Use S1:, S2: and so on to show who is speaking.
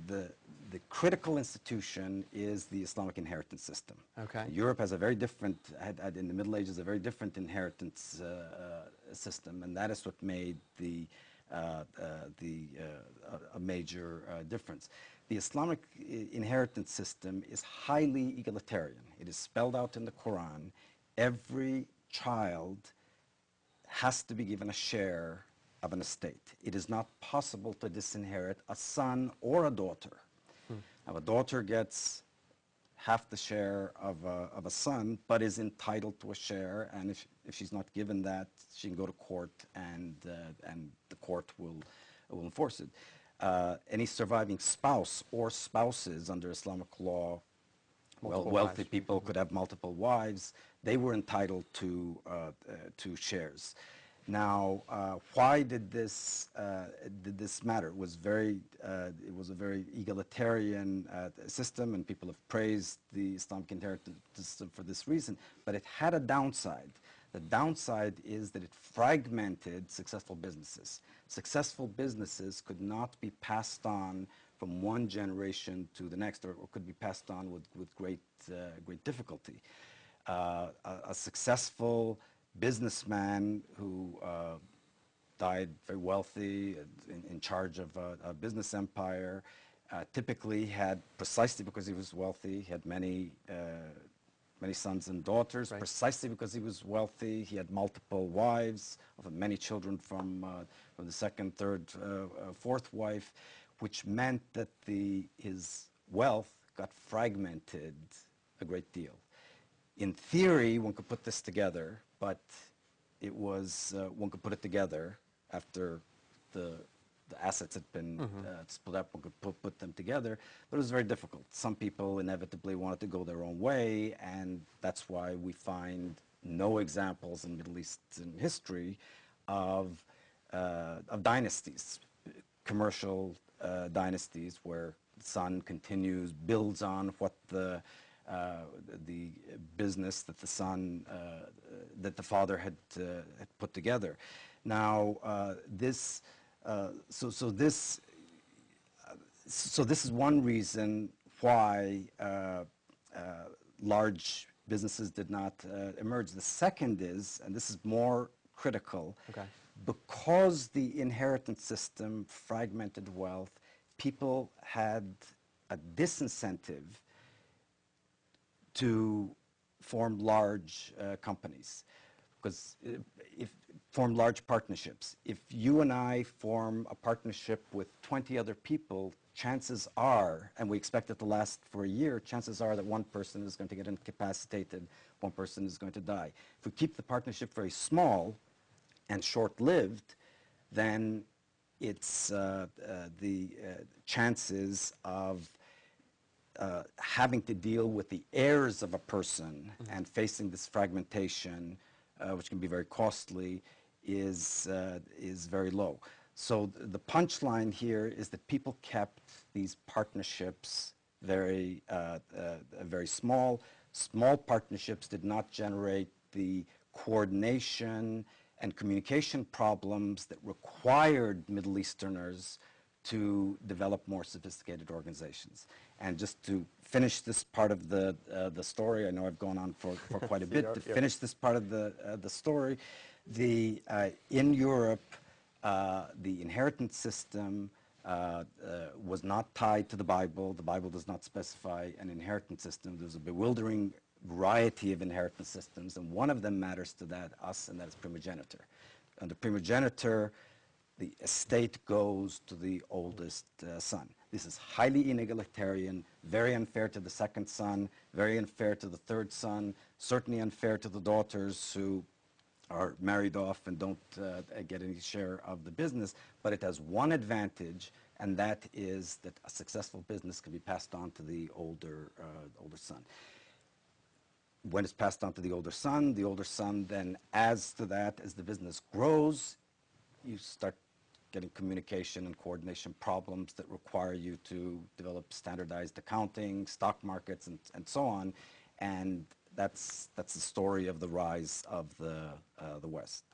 S1: the critical institution is the Islamic inheritance system.
S2: Okay.
S1: Europe has a very different, had in the Middle Ages, a very different inheritance system, and that is what made a major difference. The Islamic inheritance system is highly egalitarian. It is spelled out in the Quran. Every child has to be given a share of an estate. It is not possible to disinherit a son or a daughter. Now, a daughter gets half the share of a son, but is entitled to a share, and if she's not given that, she can go to court, and the court will enforce it. Any surviving spouse or spouses under Islamic law, wealthy people could have multiple wives. They were entitled to shares. Now, why did this matter? It was a very egalitarian system, and people have praised the Islamic inheritance system for this reason. But it had a downside. The downside is that it fragmented successful businesses. Successful businesses could not be passed on from one generation to the next, or could be passed on with great difficulty. A successful businessman who died very wealthy, in charge of a business empire, typically had, precisely because he was wealthy, he had many sons and daughters. Right. Precisely because he was wealthy, he had multiple wives, many children from the second, third, fourth wife, which meant that his wealth got fragmented a great deal. In theory, one could put this together, but it was, one could put it together after the assets had been split up. One could put them together, but it was very difficult. Some people inevitably wanted to go their own way, and that's why we find no examples in Middle Eastern history of dynasties, commercial dynasties, where the son continues, builds on what the business that the son, that the father had put together. Now, this is one reason why large businesses did not emerge. The second is, and this is more critical, because the inheritance system fragmented wealth, people had a disincentive to form large companies, because form large partnerships. If you and I form a partnership with 20 other people, chances are, and we expect it to last for a year, chances are that one person is going to get incapacitated, one person is going to die. If we keep the partnership very small and short-lived, then it's the chances of having to deal with the heirs of a person and facing this fragmentation, which can be very costly, is very low. So the punchline here is that people kept these partnerships very small. Small partnerships did not generate the coordination and communication problems that required Middle Easterners to develop more sophisticated organizations. And just to finish this part of the story, I know I've gone on for quite a bit. To finish this part of the story, in Europe, the inheritance system was not tied to the Bible. The Bible does not specify an inheritance system. There's a bewildering variety of inheritance systems, and one of them matters to us, and that is primogeniture. Under primogeniture, the estate goes to the oldest son. This is highly inegalitarian, very unfair to the second son, very unfair to the third son, certainly unfair to the daughters who are married off and don't get any share of the business. But it has one advantage, and that is that a successful business can be passed on to the older son. When it's passed on to the older son then adds to that. As the business grows, you start getting communication and coordination problems that require you to develop standardized accounting, stock markets, and so on. And that's the story of the rise of the West.